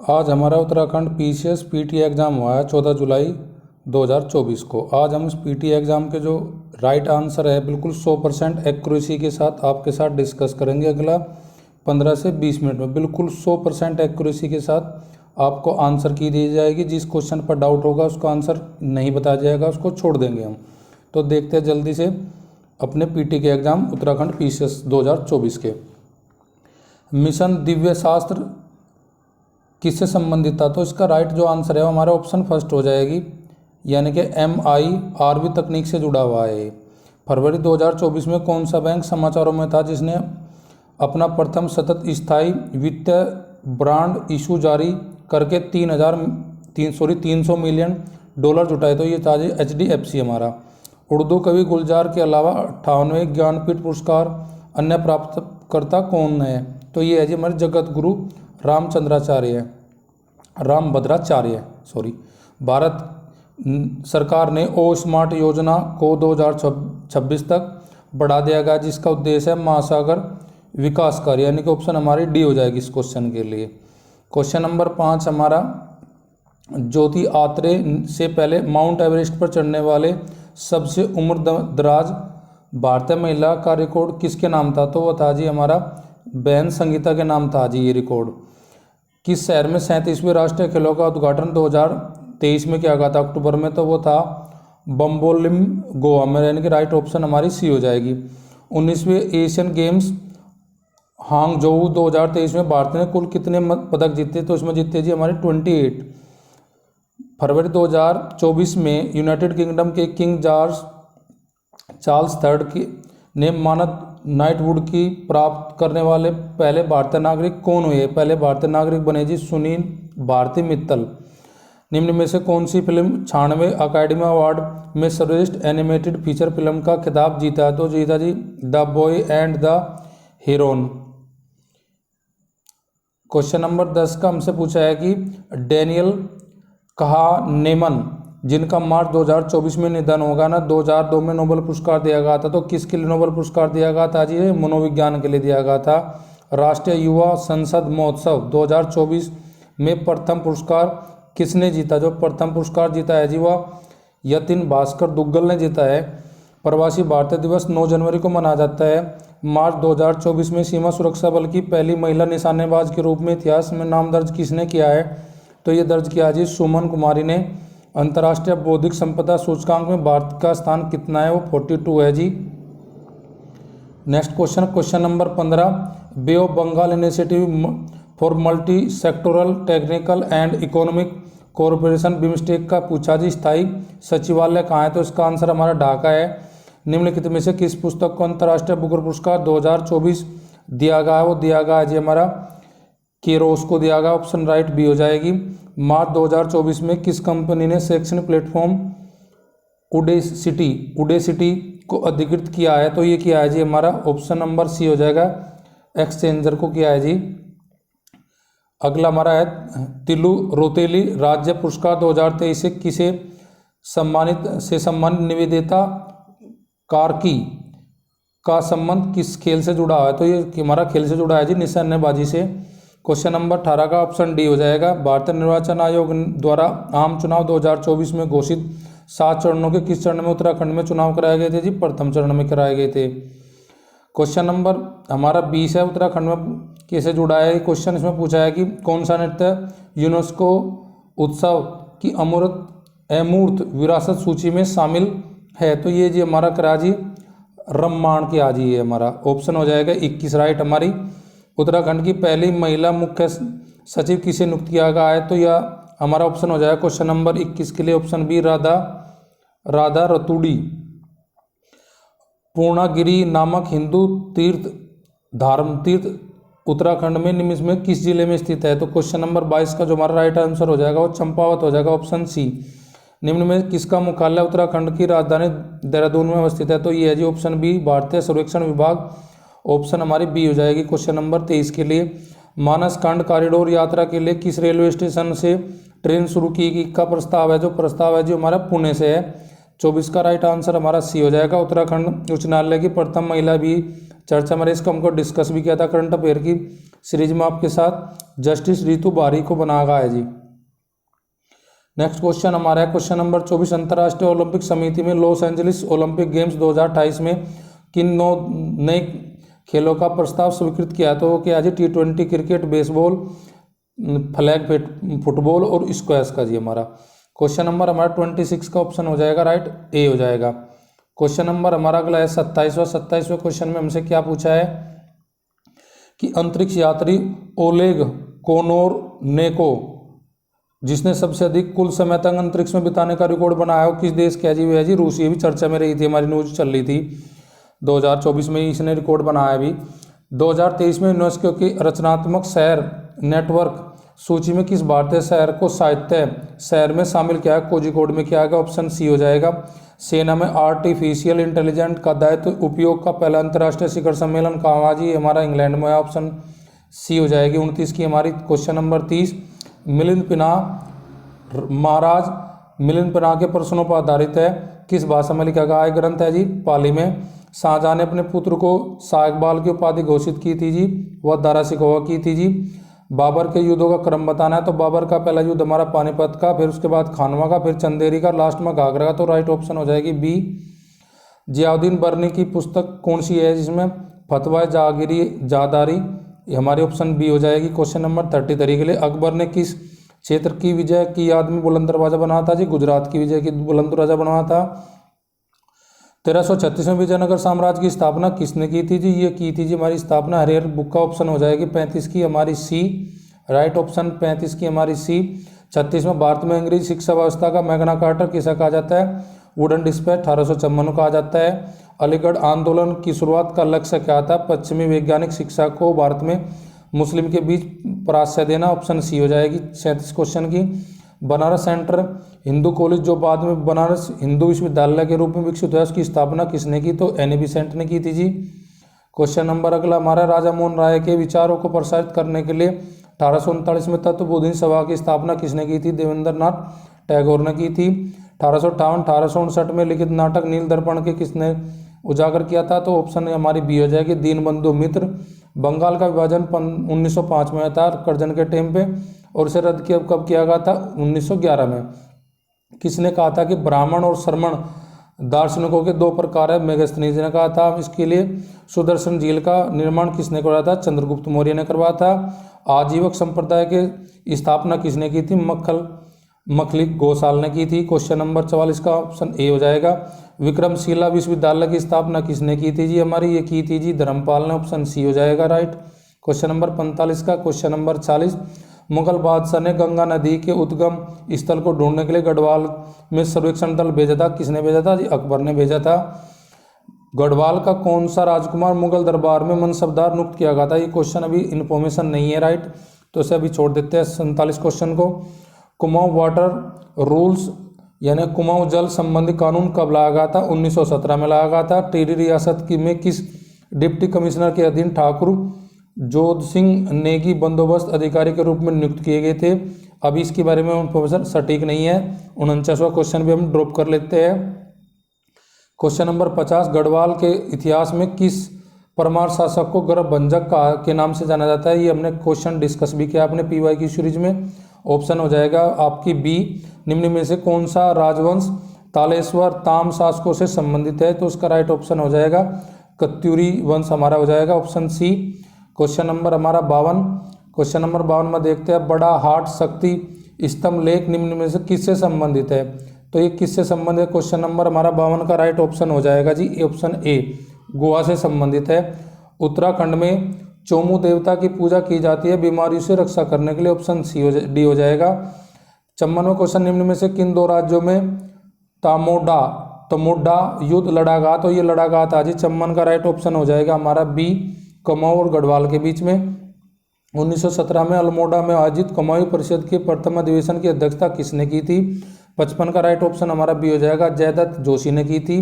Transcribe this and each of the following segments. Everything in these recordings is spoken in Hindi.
आज हमारा उत्तराखंड पीसीएस पीटी एग्ज़ाम हुआ है 14 जुलाई 2024 को। आज हम इस पीटी एग्ज़ाम के जो राइट आंसर है बिल्कुल 100% एक्यूरेसी के साथ आपके साथ डिस्कस करेंगे। अगला 15 से 20 मिनट में बिल्कुल 100% एक्यूरेसी के साथ आपको आंसर की दी जाएगी। जिस क्वेश्चन पर डाउट होगा उसका आंसर नहीं बताया जाएगा, उसको छोड़ देंगे हम। तो देखते हैं जल्दी से अपने पीटी के एग्ज़ाम उत्तराखंड पीसीएस 2024 के। मिशन दिव्य शास्त्र किससे संबंधित था? तो इसका राइट जो आंसर है वो हमारा ऑप्शन फर्स्ट हो जाएगी, यानी कि MIRV तकनीक से जुड़ा हुआ है। फरवरी 2024 में कौन सा बैंक समाचारों में था जिसने अपना प्रथम सतत स्थायी वित्तीय बॉन्ड इशू जारी करके 300 मिलियन डॉलर जुटाए? तो ये था जी HDFC हमारा। उर्दू कवि गुलजार के अलावा 58वें ज्ञानपीठ पुरस्कार अन्य प्राप्तकर्ता कौन है? तो ये है जी हमारे जगत गुरु रामभद्राचार्य। भारत सरकार ने ओ स्मार्ट योजना को 2026 तक बढ़ा दिया गया, जिसका उद्देश्य है महासागर विकास कार्य, यानी कि ऑप्शन हमारी डी हो जाएगी इस क्वेश्चन के लिए। क्वेश्चन नंबर 5 हमारा, ज्योति आत्रे से पहले माउंट एवरेस्ट पर चढ़ने वाले सबसे उम्र दराज भारतीय महिला का रिकॉर्ड किसके नाम था? तो वो था जी हमारा बहन संगीता के नाम था जी ये रिकॉर्ड। किस शहर में 37वें राष्ट्रीय खेलों का उद्घाटन 2023 में किया गया था अक्टूबर में? तो वो था बम्बोलिम गोवा में, यानी कि राइट ऑप्शन हमारी सी हो जाएगी। 19वें एशियन गेम्स हांगझोऊ 2023 में भारत ने कुल कितने पदक जीते? तो इसमें जीते जी हमारे 28। फरवरी 2024 में यूनाइटेड किंगडम के किंग चार्ल्स III ने मानद नाइटवुड की प्राप्त करने वाले पहले भारतीय नागरिक कौन हुए? पहले भारतीय नागरिक बने जी सुनील भारती मित्तल। निम्न में से कौन सी फिल्म 96वें अकादमी अवार्ड में सर्वश्रेष्ठ एनिमेटेड फीचर फिल्म का खिताब जीता है? तो जीता जी the boy and the heroine. Question number 10 का हमसे पूछा है कि डेनियल कहानेमन, जिनका मार्च 2024 में निधन होगा ना, 2002 में नोबेल पुरस्कार दिया गया था। तो किसके लिए नोबेल पुरस्कार दिया गया था जी? मनोविज्ञान के लिए दिया गया था। राष्ट्रीय युवा संसद महोत्सव 2024 में प्रथम पुरस्कार किसने जीता? जो प्रथम पुरस्कार जीता है जी वह यतिन भास्कर दुग्गल ने जीता है। प्रवासी भारतीय दिवस 9 जनवरी को मनाया जाता है। मार्च 2024 में सीमा सुरक्षा बल की पहली महिला निशानेबाज के रूप में इतिहास में नाम दर्ज किसने किया है? तो ये दर्ज किया जी सुमन कुमारी ने। अंतर्राष्ट्रीय बौद्धिक संपदा सूचकांक में भारत का स्थान कितना है? वो 42 है जी। Next question number 15, Bay of Bengal initiative for multi sectoral technical and economic cooperation BIMSTEC का पूछा जी स्थायी सचिवालय कहाँ है? तो इसका आंसर हमारा ढाका है। निम्नलिखित में से किस पुस्तक को अंतर्राष्ट्रीय बुकर पुरस्कार 2024 दिया गया है? वो दिया गया है जी हमारा केरोस को दिया गया, ऑप्शन राइट बी हो जाएगी। मार्च 2024 में किस कंपनी ने शैक्षणिक प्लेटफॉर्म उडेसिटी को अधिकृत किया है? तो ये किया है जी हमारा ऑप्शन नंबर सी हो जाएगा, एक्सचेंजर को किया है जी। अगला हमारा है तिलु रोतेली राज्य पुरस्कार 2023 से किसे सम्मानित निवेदिता कार्की का संबंध किस खेल से जुड़ा है? तो ये हमारा खेल से जुड़ा है जी निशानेबाजी से। क्वेश्चन नंबर 18 का ऑप्शन डी हो जाएगा। भारतीय निर्वाचन आयोग द्वारा आम चुनाव 2024 में घोषित 7 चरणों के किस चरण में उत्तराखंड में चुनाव कराए गए थे जी? प्रथम चरण में कराए गए थे। क्वेश्चन नंबर हमारा 20 है, उत्तराखंड में कैसे जुड़ा है क्वेश्चन। इसमें पूछा है कि कौन सा नृत्य यूनेस्को उत्सव की अमूर्त विरासत सूची में शामिल है? तो ये जी हमारा करा जी रम्माण की आज ये हमारा ऑप्शन हो जाएगा 21 राइट हमारी। उत्तराखंड की पहली महिला मुख्य सचिव किसे नियुक्त किया गया है? तो यह हमारा ऑप्शन हो जाएगा क्वेश्चन नंबर 21 के लिए ऑप्शन बी राधा रतूड़ी। पूर्णागिरि नामक हिंदू धर्म तीर्थ उत्तराखंड में निम्न में किस जिले में स्थित है? तो क्वेश्चन नंबर 22 का जो हमारा राइट आंसर हो जाएगा वो चंपावत हो जाएगा, ऑप्शन सी। निम्न में किसका मुख्यालय उत्तराखंड की राजधानी देहरादून में अवस्थित है? तो ये है जी ऑप्शन बी, भारतीय सर्वेक्षण विभाग, ऑप्शन हमारी बी हो जाएगी क्वेश्चन नंबर 23 के लिए। मानस खंड कॉरिडोर यात्रा के लिए किस रेलवे स्टेशन से ट्रेन शुरू की का प्रस्ताव है? जो प्रस्ताव है जो हमारा पुणे से है। 24 का राइट आंसर हमारा सी हो जाएगा। उत्तराखंड उच्च न्यायालय की प्रथम महिला भी चर्चा में, इसको हमको डिस्कस भी किया था करंट अफेयर की सीरीज में आपके साथ जस्टिस रितु बारी को बनाया गया है जी। नेक्स्ट क्वेश्चन हमारा है क्वेश्चन नंबर 24। अंतर्राष्ट्रीय ओलंपिक समिति में लॉस एंजलिस ओलंपिक गेम्स 2028 में किन 9 नए खेलों का प्रस्ताव स्वीकृत किया है? तो वो क्या है जी? T20 cricket, baseball, flag football और स्क्वैश का जी हमारा। क्वेश्चन नंबर हमारा 26 का ऑप्शन हो जाएगा राइट, ए हो जाएगा। क्वेश्चन नंबर हमारा अगला है 27वें क्वेश्चन में हमसे क्या पूछा है कि अंतरिक्ष यात्री ओलेग कोनोरनेको जिसने सबसे अधिक कुल समय तक अंतरिक्ष में बिताने का रिकॉर्ड बनाया हो किस देश का है जी? वो है जी रूस। ये भी चर्चा में रही थी, हमारी न्यूज चल रही थी 2024 में इसने रिकॉर्ड बनाया भी। 2023 में यूनेस्को की रचनात्मक शहर नेटवर्क सूची में किस भारतीय शहर को साहित्य शहर में शामिल किया है? कोझिकोड में किया गया, ऑप्शन सी हो जाएगा। सेना में आर्टिफिशियल इंटेलिजेंस का दायित्व उपयोग का पहला अंतर्राष्ट्रीय शिखर सम्मेलन कहाँ हुआ जी? हमारा इंग्लैंड में है, ऑप्शन सी हो जाएगी 29 की हमारी। Question number 30। मिलिंद पिनाह महाराज मिलिंद पिनाह के प्रश्नों पर आधारित है, किस भाषा में लिखा गया ग्रंथ है जी? पाली में। शाहजहां ने अपने पुत्र को शाहबाल की उपाधि घोषित की थी जी, वह दारा सिकोहा की थी जी। बाबर के युद्धों का क्रम बताना है, तो बाबर का पहला युद्ध हमारा पानीपत का, फिर उसके बाद खानवा का, फिर चंदेरी का, लास्ट में घाघरा का। तो राइट ऑप्शन हो जाएगी बी। जियाउद्दीन बर्नी की पुस्तक कौन सी है जिसमें फतवा जागीरी जादारी? ये हमारी ऑप्शन बी हो जाएगी। क्वेश्चन नंबर 33 के लिए अकबर ने किस क्षेत्र की विजय की याद में बुलंद दरवाजा बनाया था जी? गुजरात की विजय की बुलंद दरवाजा बनाया था। 1336 में विजयनगर साम्राज्य की स्थापना किसने की थी जी? ये की थी जी हमारी स्थापना हरिहर बुक का, ऑप्शन हो जाएगी 35 की हमारी सी। राइट ऑप्शन 35 की हमारी सी। 36 में भारत में अंग्रेजी शिक्षा व्यवस्था का मैग्ना कार्टा किसा कहा जाता है? वुडन डिस्पैच 1856 कहा जाता है। अलीगढ़ आंदोलन की शुरुआत का लक्ष्य क्या था? पश्चिमी वैज्ञानिक शिक्षा को भारत में मुस्लिम के बीच प्राश्रय देना, ऑप्शन सी हो जाएगी 37 क्वेश्चन की। बनारस सेंटर हिंदू कॉलेज जो बाद में बनारस हिंदू विश्वविद्यालय के रूप में विकसित हुआ, उसकी स्थापना किसने की? तो एन ए बेसेंट ने की थी जी। क्वेश्चन नंबर अगला हमारा राजा मोहन राय के विचारों को प्रसारित करने के लिए 1839 में तत्वबोधिनी सभा की स्थापना किसने की थी? देवेंद्र नाथ टैगोर ने की थी। 1858-1859 में लिखित नाटक नील दर्पण के किसने उजागर किया था? तो ऑप्शन हमारी बी हो जाएगी दीनबंधु मित्र। बंगाल का विभाजन 1905 में था करजन के टाइम पे, और इसे रद्द किया कब किया गया था? 1911 में। किसने कहा था कि ब्राह्मण और श्रमण दार्शनिकों के दो प्रकार है? मेगस्थनीज ने कहा था। इसके लिए सुदर्शन झील का निर्माण किसने करवाया था? चंद्रगुप्त मौर्य ने करवाया था। आजीवक संप्रदाय के स्थापना किसने की थी? मखली घोषाल ने की थी। क्वेश्चन नंबर 44 का ऑप्शन ए हो जाएगा। विक्रमशिला विश्वविद्यालय की स्थापना किसने की थी जी? हमारी ये की थी जी धर्मपाल ने, ऑप्शन सी हो जाएगा राइट। क्वेश्चन नंबर 45 का क्वेश्चन नंबर 40। मुगल बादशाह ने गंगा नदी के उद्गम स्थल को ढूंढने के लिए गढ़वाल में सर्वेक्षण दल भेजा था, किसने भेजा था जी? अकबर ने भेजा था। गढ़वाल का कौन सा राजकुमार मुगल दरबार में मनसबदार नियुक्त किया गया था? ये क्वेश्चन अभी इन्फॉर्मेशन नहीं है राइट, तो इसे अभी छोड़ देते हैं 47 क्वेश्चन को। कुमाऊं वाटर रूल्स यानी कुमाऊं जल संबंधी कानून कब लाया गया था? 1917 में लाया गया था। टिहरी रियासत की में किस डिप्टी कमिश्नर के अधीन ठाकुर जोध सिंह नेगी बंदोबस्त अधिकारी के रूप में नियुक्त किए गए थे? अभी इसके बारे में इन्फॉर्मेशन सटीक नहीं है। 49वां क्वेश्चन भी हम ड्रॉप कर लेते हैं। Question number 50। गढ़वाल के इतिहास में किस परमार शासक को गर्भभंजक के नाम से जाना जाता है? ये हमने क्वेश्चन डिस्कस भी किया अपने पीवाई की सीरीज में। ऑप्शन हो जाएगा आपकी बी। निम्न में से कौन सा राजवंश तालेश्वर ताम शासकों से संबंधित है? तो उसका राइट ऑप्शन हो जाएगा कत्यूरी वंश हमारा हो जाएगा, ऑप्शन सी। क्वेश्चन नंबर हमारा 52। क्वेश्चन नंबर 52 में देखते हैं बड़ा हाट शक्ति स्तंभ लेख निम्न में से किससे संबंधित है? तो ये किससे संबंधित है? क्वेश्चन नंबर हमारा 52 का राइट ऑप्शन हो जाएगा जी ऑप्शन ए, गोवा से संबंधित है। उत्तराखंड में चोमू देवता की पूजा की जाती है बीमारियों से रक्षा करने के लिए, ऑप्शन सी डी हो जाएगा। 54वां क्वेश्चन निम्न में से किन दो राज्यों में तमोडा युद्ध लड़ा गया? तो ये लड़ा गया था जी 54 का राइट ऑप्शन हो जाएगा हमारा बी, कुमाऊं और गढ़वाल के बीच में। 1917 में अल्मोड़ा में आयोजित कुमाऊं परिषद के प्रथम अधिवेशन की अध्यक्षता किसने की थी? 55 का राइट ऑप्शन हमारा बी हो जाएगा, जयदत्त जोशी ने की थी।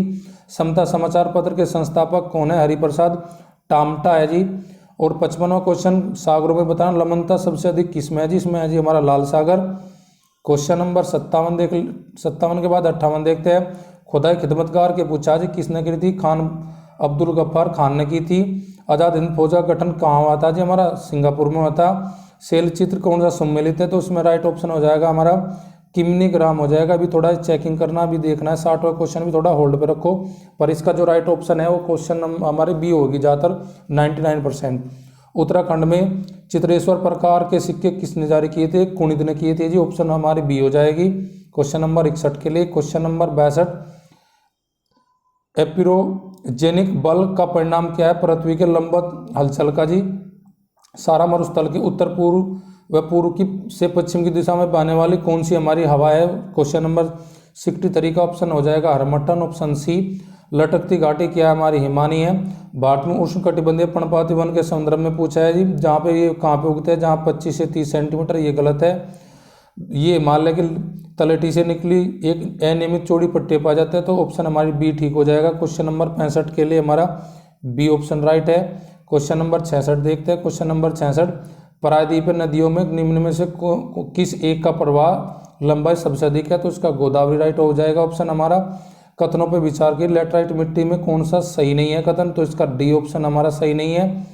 समता समाचार पत्र के संस्थापक कौन है? हरिप्रसाद टामटा है जी। और 55वां क्वेश्चन सागरों में बताना लमनता सबसे अधिक किसमें है जी? इसमें है जी हमारा लाल सागर। क्वेश्चन नंबर 57 के बाद 58 देखते हैं। खुदाई खिदमतगार के पूछा जी किसने की थी? खान अब्दुल गफ्फार खान ने की थी। आज़ाद हिंद फौज का गठन कहाँ हुआ था जी, हमारा सिंगापुर में हुआ था। शैल चित्र कौन सा सम्मिलित है, तो उसमें राइट ऑप्शन हो जाएगा हमारा किमनीग्राम हो जाएगा। अभी थोड़ा चेकिंग करना, अभी देखना है 60वां क्वेश्चन भी थोड़ा होल्ड पे रखो, पर इसका जो राइट ऑप्शन है वो क्वेश्चन हमारे बी होगी ज़्यादातर 99%। उत्तराखंड में चित्रेश्वर प्रकार के सिक्के किसने जारी किए थे, कुणित ने किए थे जी, ऑप्शन हमारी बी हो जाएगी। क्वेश्चन नंबर 61 के लिए क्वेश्चन नंबर 62, एपिरोजेनिक बल का परिणाम क्या है, पृथ्वी के लंबवत हलचल का जी। सारा मरुस्थल के उत्तर पूर्व व पूर्व की से पश्चिम की दिशा में बहने वाली कौन सी हमारी हवा है, क्वेश्चन नंबर 63 का ऑप्शन हो जाएगा हरमट्टन। ऑप्शन सी, लटकती घाटी क्या है, हमारी हिमानी है। भारत में उष्णकटिबंधीय पर्णपाती वन के संदर्भ में पूछा है जी, जहाँ पे ये कहाँ पे उगते हैं, जहाँ 25 से 30 सेंटीमीटर, ये गलत है। ये हिमालय की तलहटी से निकली एक अनियमित चौड़ी पट्टी पाया जाता है, तो ऑप्शन हमारी बी ठीक हो जाएगा। क्वेश्चन नंबर 65 के लिए हमारा बी ऑप्शन राइट है। क्वेश्चन नंबर 66 देखते हैं। क्वेश्चन नंबर 66, प्रायद्वीपीय नदियों में निम्न में से किस एक का प्रवाह लंबाई सबसे अधिक है, तो इसका गोदावरी राइट हो जाएगा ऑप्शन हमारा। कथनों पर विचार की, लेटराइट मिट्टी में कौन सा सही नहीं है कथन, तो इसका डी ऑप्शन हमारा सही नहीं है।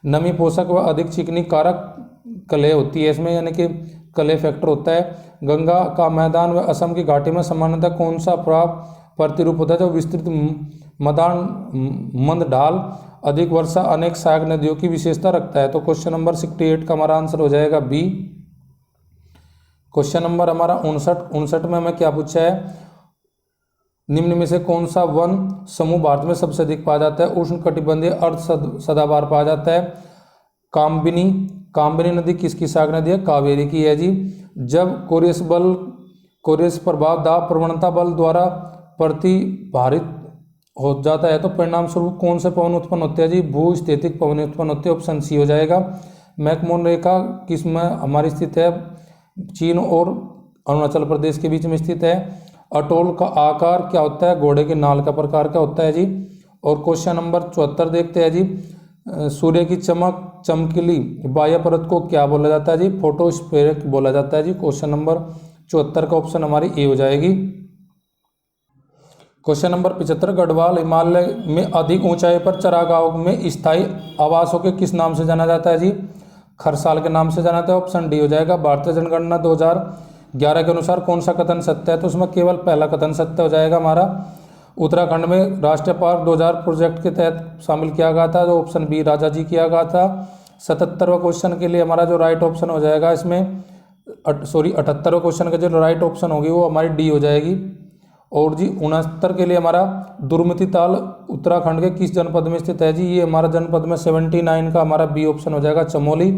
नमी पोषक व अधिक चिकनी कारक कलह होती है इसमें, यानी कि कलह फैक्टर होता है। गंगा का मैदान व असम की घाटी में सामान्यतः कौन सा प्रभाव प्रतिरूप होता है, जो विस्तृत मैदान मंद ढाल अधिक वर्षा अनेक सहायक नदियों की विशेषता रखता है, तो क्वेश्चन नंबर 68 का हमारा आंसर हो जाएगा बी। क्वेश्चन नंबर हमारा 59 में हमें क्या पूछा है, निम्न में से कौन सा वन समूह भारत में सबसे अधिक पाया जाता है, उष्ण कटिबंधीय अर्ध सदाबहार पाया जाता है। कामबिनी नदी किसकी सहायक नदी है, कावेरी की है जी। जब कोरियस प्रभाव दाब प्रवणता बल द्वारा प्रतिभारित हो जाता है, तो परिणाम स्वरूप कौन से पवन उत्पन्न होते हैं जी, भूस्थितिक पवन उत्पन्न होते हैं, ऑप्शन सी हो जाएगा। मैकमोहन रेखा किस में हमारी स्थित है, चीन और अरुणाचल प्रदेश के बीच में स्थित है। अटोल का आकार क्या होता है, घोड़े के नाल का प्रकार क्या होता है जी। और क्वेश्चन नंबर 74 देखते हैं जी, सूर्य की चमकीली बाह्य परत को क्या बोला जाता है जी, फोटोस्फेयर बोला जाता है जी। क्वेश्चन नंबर 74 का ऑप्शन हमारी ए हो जाएगी। क्वेश्चन नंबर 75, गढ़वाल हिमालय में अधिक ऊंचाई पर चरागाहों में स्थायी आवासों के किस नाम से जाना जाता है जी, खरसाल के नाम से जाना जाता है, ऑप्शन डी हो जाएगा। भारतीय जनगणना 2011 के अनुसार कौन सा कथन सत्य है, तो उसमें केवल पहला कथन सत्य हो जाएगा हमारा। उत्तराखंड में राष्ट्रीय पार्क 2000 प्रोजेक्ट के तहत शामिल किया गया था, जो ऑप्शन बी राजा जी किया गया था। 77वां क्वेश्चन के लिए हमारा जो राइट ऑप्शन हो जाएगा इसमें 78वां क्वेश्चन का जो राइट ऑप्शन होगी वो हमारी डी हो जाएगी। और जी 69 के लिए हमारा दुर्मति ताल उत्तराखंड के किस जनपद में स्थित है जी, ये हमारा जनपद में 79 का हमारा बी ऑप्शन हो जाएगा, चमोली।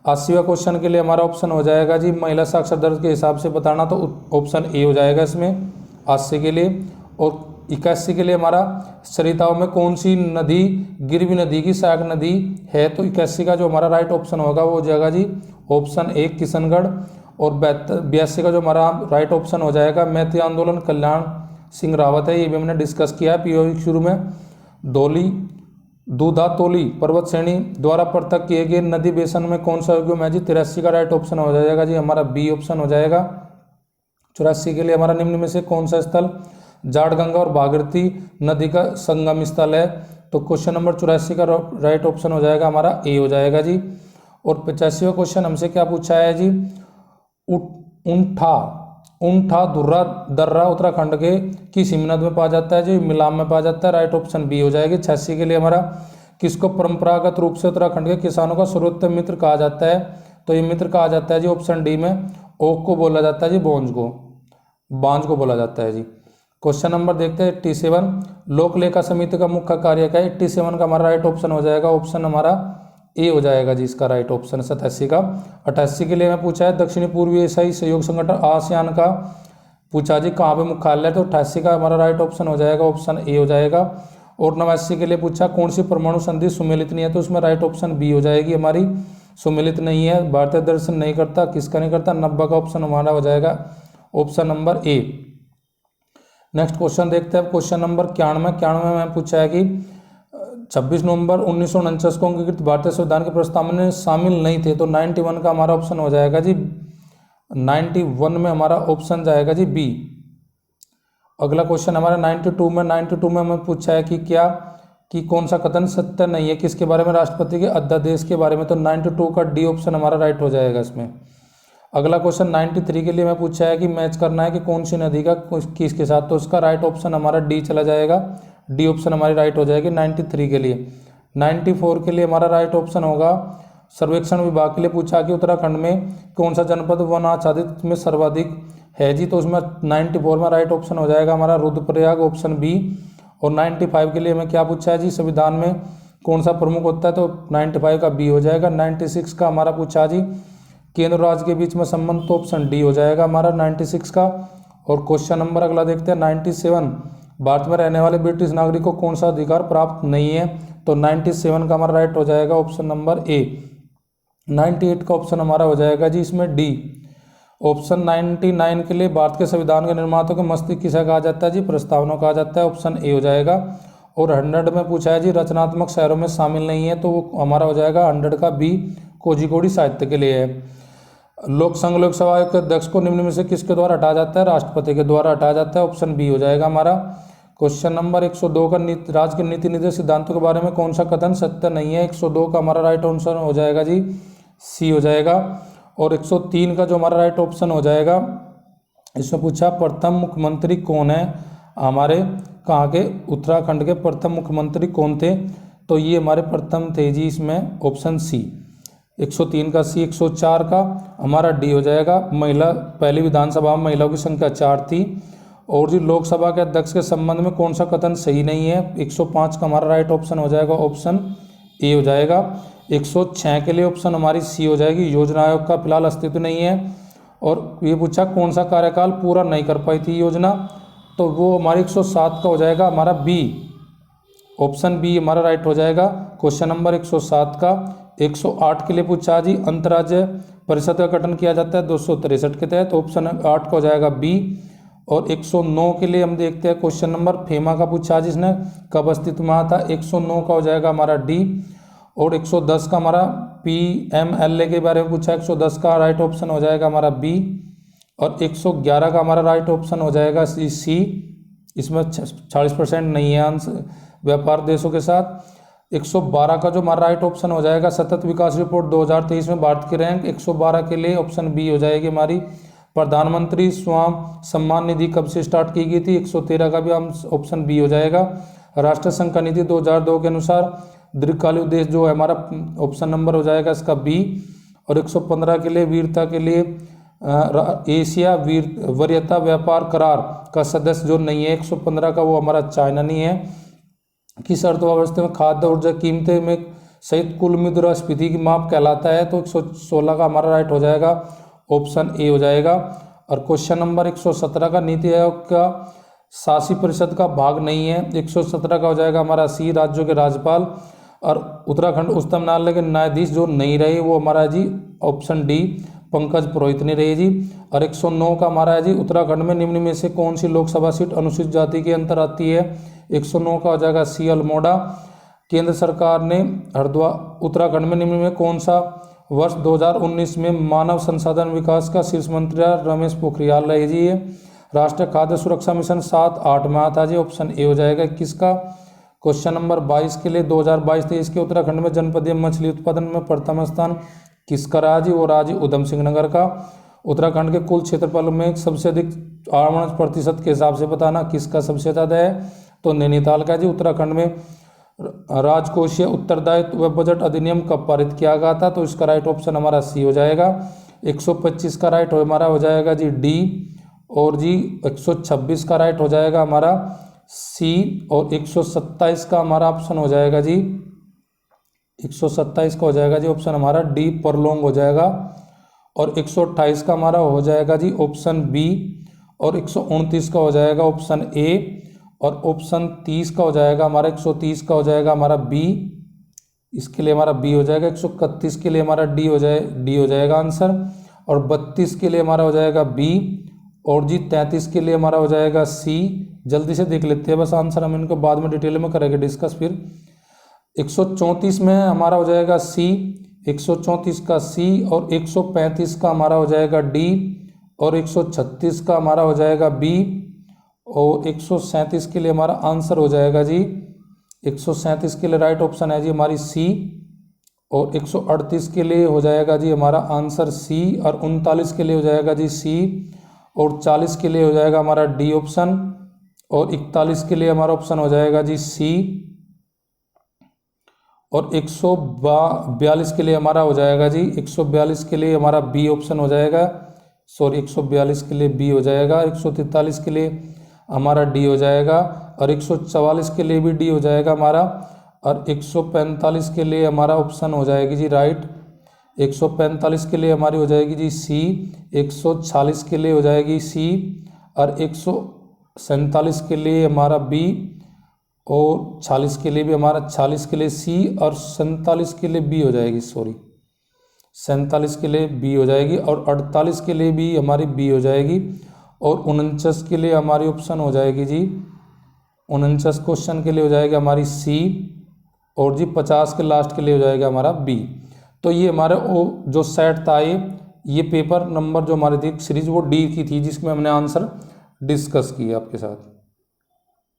80वां क्वेश्चन के लिए हमारा ऑप्शन हो जाएगा जी महिला साक्षर दर के हिसाब से बताना, तो ऑप्शन ए हो जाएगा इसमें 80 के लिए। और 81 के लिए हमारा सरिताओं में कौन सी नदी गिरवी नदी की सहायक नदी है, तो 81 का जो हमारा राइट ऑप्शन होगा वो हो जाएगा जी ऑप्शन ए किशनगढ़। और 82 का जो हमारा राइट ऑप्शन हो जाएगा मैत्री आंदोलन कल्याण सिंह रावत है, ये भी हमने डिस्कस किया है पीओ शुरू में। दूधातोली पर्वत श्रेणी द्वारा पृथक किए गए नदी बेसन में कौन सा युग्म है जी, 83 का राइट ऑप्शन हो जाएगा जी हमारा बी ऑप्शन हो जाएगा। 84 के लिए हमारा निम्न में से कौन सा स्थल जाड़गंगा और भागीरथी नदी का संगम स्थल है, तो क्वेश्चन नंबर 84 का राइट ऑप्शन हो जाएगा हमारा ए हो जाएगा जी। और 85वां क्वेश्चन हमसे क्या पूछा है जी, ऊंठा दुर्रा दर्रा उत्तराखंड के किस हिमनद में पाया जाता है जी, मिलाम में पाया जाता है, राइट ऑप्शन बी हो जाएगी। 86 के लिए हमारा किसको परंपरागत रूप से उत्तराखंड के किसानों का सर्वोत्तम मित्र कहा जाता है, तो ये मित्र कहा जाता है जी ऑप्शन डी में ओक को बोला जाता है जी, बांज को बोला जाता है जी। क्वेश्चन नंबर देखते हैं 87, लोक लेखा समिति का मुख्य कार्य क्या है, 87 का हमारा राइट ऑप्शन हो जाएगा, ऑप्शन हमारा ए हो जाएगा जी इसका राइट ऑप्शन 87 का। 88 के लिए मैं पूछा है दक्षिणी पूर्वी एशियाई सहयोग संगठन आसियान का पूछा जी कहाँ पे मुख्यालय है, तो 88 का हमारा राइट ऑप्शन हो जाएगा, ऑप्शन ए हो जाएगा। और 89 के लिए पूछा कौन सी परमाणु संधि सुमेलित नहीं है, तो उसमें राइट ऑप्शन बी हो जाएगी हमारी, सुमेलित नहीं है, भारतीय दर्शन नहीं करता, किसका नहीं करता, 90 का ऑप्शन हमारा हो जाएगा option number A. Next question देखते हैं क्वेश्चन नंबर 91 में पूछा है कि 26 नवंबर 1949 को अंगीकृत भारतीय संविधान के प्रस्ताव में शामिल नहीं थे, तो 91 का हमारा ऑप्शन हो जाएगा जी 91 में हमारा ऑप्शन जाएगा जी बी। अगला क्वेश्चन हमारा 92 में हमें पूछा है कि क्या कि कौन सा कथन सत्य नहीं है, किसके बारे में, राष्ट्रपति के अध्यादेश के बारे में, तो 92 का डी ऑप्शन हमारा राइट हो जाएगा इसमें। अगला क्वेश्चन 93 के लिए मैं पूछा है कि मैच करना है कि कौन सी नदी का किसके साथ, तो उसका राइट ऑप्शन हमारा डी चला जाएगा, डी ऑप्शन हमारी राइट हो जाएगी 93 के लिए। 94 के लिए हमारा राइट ऑप्शन होगा सर्वेक्षण विभाग के लिए पूछा कि उत्तराखंड में कौन सा जनपद वन आच्छादित में सर्वाधिक है जी, तो उसमें 94 में राइट ऑप्शन हो जाएगा हमारा रुद्रप्रयाग, ऑप्शन बी। और 95 के लिए हमें क्या पूछा है जी, संविधान में कौन सा प्रमुख होता है, तो 95 का बी हो जाएगा। 96 का हमारा पूछा जी केंद्र और राज्य के बीच में संबंध, तो ऑप्शन डी हो जाएगा हमारा 96 का। और क्वेश्चन नंबर अगला देखते हैं 97, भारत में रहने वाले ब्रिटिश नागरिक को कौन सा अधिकार प्राप्त नहीं है, तो 97 का हमारा राइट हो जाएगा ऑप्शन नंबर ए। 98 का ऑप्शन हमारा हो जाएगा जी इसमें डी। ऑप्शन 99 के लिए भारत के संविधान के निर्माता को मस्तिष्क किसे कहा जाता है जी, प्रस्तावना कहा जाता है, ऑप्शन ए हो जाएगा। और 100 में पूछा है जी रचनात्मक शहरों में शामिल नहीं है, तो वो हमारा हो जाएगा 100 का बी, कोझिकोड साहित्य के लिए है। लोक संघ लोकसभा के अध्यक्ष को निम्न में से किसके द्वारा हटाया जाता है, राष्ट्रपति के द्वारा हटाया जाता है, ऑप्शन बी हो जाएगा हमारा। क्वेश्चन नंबर 102 का राज्य के नीति निर्देश सिद्धांतों के बारे में कौन सा कथन सत्य नहीं है, 102 का हमारा राइट आंसर हो जाएगा जी सी हो जाएगा। और 103 का जो हमारा राइट ऑप्शन हो जाएगा, इसमें पूछा प्रथम मुख्यमंत्री कौन है, हमारे कहाँ के, उत्तराखंड के प्रथम मुख्यमंत्री कौन थे, तो ये हमारे प्रथम थे जी इसमें ऑप्शन सी। 103 का सी। 104 का हमारा डी हो जाएगा, महिला, पहली विधानसभा में महिलाओं की संख्या 4 थी। और जी लोकसभा के अध्यक्ष के संबंध में कौन सा कथन सही नहीं है, 105 का हमारा राइट ऑप्शन हो जाएगा ऑप्शन ए हो जाएगा। 106 के लिए ऑप्शन हमारी सी हो जाएगी, योजना आयोग का फिलहाल अस्तित्व नहीं है। और ये पूछा कौन सा कार्यकाल पूरा नहीं कर पाई थी योजना, तो वो हमारी 107 का हो जाएगा हमारा बी, ऑप्शन बी हमारा राइट हो जाएगा क्वेश्चन नंबर 107 का। 108 के लिए पूछा जी अंतर्राज्य परिषद का गठन किया जाता है 263 के तहत, ऑप्शन 8 का हो जाएगा बी। और 109 के लिए हम देखते हैं क्वेश्चन नंबर फेमा का पूछा जिसने कब अस्तित्व में आया था, 109 का हो जाएगा हमारा डी। और 110 का हमारा PMLA के बारे में पूछा, 110 का राइट ऑप्शन हो जाएगा हमारा बी। और 111 का हमारा राइट ऑप्शन हो जाएगा सी, इसमें 40% नहीं है आंसर व्यापार देशों के साथ। 112 का जो हमारा राइट ऑप्शन हो जाएगा सतत विकास रिपोर्ट 2023 में भारत की रैंक, 112 के लिए ऑप्शन बी हो जाएगी हमारी। प्रधानमंत्री स्वाम सम्मान निधि कब से स्टार्ट की गई थी, 113 का भी हम ऑप्शन बी हो जाएगा। राष्ट्रीय संख्या नीति 2002 के अनुसार दीर्घकालीन उद्देश्य जो है हमारा ऑप्शन नंबर हो जाएगा इसका बी। और 115 के लिए वीरता के लिए एशिया वरीयता व्यापार करार का सदस्य जो नहीं है 115 का, वो हमारा चाइना नहीं है। किस अर्थव्यवस्था में खाद्य ऊर्जा कीमतें में सहित कुल मुद्रास्फीति की माप कहलाता है, तो 116 का हमारा राइट हो जाएगा ऑप्शन ए हो जाएगा। और क्वेश्चन नंबर 117 का नीति आयोग का शासी परिषद का भाग नहीं है, 117 का हो जाएगा हमारा सी, राज्यों के राज्यपाल। और उत्तराखंड उच्चतम न्यायालय के न्यायाधीश जो नहीं रहे वो हमारा जी ऑप्शन डी, पंकज पुरोहित ने रहे जी। और 109 का हमारा है जी उत्तराखंड में निम्न में से कौन सी लोकसभा सीट अनुसूचित जाति के अंतर आती है, 109 का हो जाएगा सी, अल्मोड़ा। केंद्र सरकार ने हरिद्वार उत्तराखंड में निम्न में कौन सा वर्ष 2019 में मानव संसाधन विकास का शीर्ष मंत्री रमेश पोखरियाल रहे जी। ये राष्ट्रीय खाद्य सुरक्षा मिशन 7-8 में आता जी, ऑप्शन ए हो जाएगा किसका। क्वेश्चन नंबर 22 के लिए 2022-23 के उत्तराखंड में जनपदीय मछली उत्पादन में प्रथम स्थान किसका रहा जी, वो राज्य उधम सिंह नगर का। उत्तराखंड के कुल क्षेत्रफल में सबसे अधिक 48% के हिसाब से बताना किसका सबसे ज़्यादा है, तो नैनीताल का जी। उत्तराखंड में राजकोषीय उत्तरदायित्व व बजट अधिनियम कब पारित किया गया था, तो इसका राइट ऑप्शन हमारा सी हो जाएगा। 125 का राइट हमारा हो जाएगा जी डी। और जी 126 का राइट हो जाएगा हमारा सी। और 127 का हमारा ऑप्शन हो जाएगा जी, 127 का हो जाएगा जी ऑप्शन हमारा डी, परलोंग हो जाएगा। और 128 का हमारा हो जाएगा जी ऑप्शन बी। और 129 का हो जाएगा ऑप्शन ए। और ऑप्शन 30 का हो जाएगा हमारा 130 का हो जाएगा हमारा बी, इसके लिए हमारा बी हो जाएगा। 131 के लिए हमारा डी हो जाएगा आंसर। और 32 के लिए हमारा हो जाएगा बी। और जी 33 के लिए हमारा हो जाएगा सी। जल्दी से देख लेते हैं बस आंसर, हम इनको बाद में डिटेल में करेंगे डिस्कस। फिर 134 में हमारा हो जाएगा सी, 134 का सी। और 135 का हमारा हो जाएगा डी। और 136 का हमारा हो जाएगा बी। और 137 के लिए हमारा आंसर हो जाएगा जी 137 के लिए राइट ऑप्शन है जी हमारी सी, और 138 के लिए हो जाएगा जी हमारा आंसर सी, और 39 के लिए हो जाएगा जी सी, और 40 के लिए हो जाएगा हमारा डी ऑप्शन, और 41 के लिए हमारा ऑप्शन हो जाएगा जी सी, और 142 के लिए हमारा हो जाएगा जी 142 के लिए हमारा बी ऑप्शन हो जाएगा, सॉरी 142 के लिए बी हो जाएगा, 143 के लिए हमारा डी हो जाएगा, और 144 के लिए भी डी हो जाएगा हमारा, और 145 के लिए हमारा ऑप्शन हो जाएगी जी राइट, 145 के लिए हमारी हो जाएगी जी सी, 146 के लिए हो जाएगी सी, और 147 के लिए हमारा बी, और 46 के लिए भी हमारा 46 के लिए सी, और 47 के लिए बी हो जाएगी, सॉरी 47 के लिए बी हो जाएगी, और 48 के लिए भी हमारी बी हो जाएगी, और 49 के लिए हमारी ऑप्शन हो जाएगी जी 49 क्वेश्चन के लिए हो जाएगा हमारी सी, और जी 50 के लास्ट के लिए हो जाएगा हमारा बी। तो ये हमारा जो सेट था ये पेपर नंबर जो हमारी थी सीरीज वो डी की थी, जिसमें हमने आंसर डिस्कस किया आपके साथ।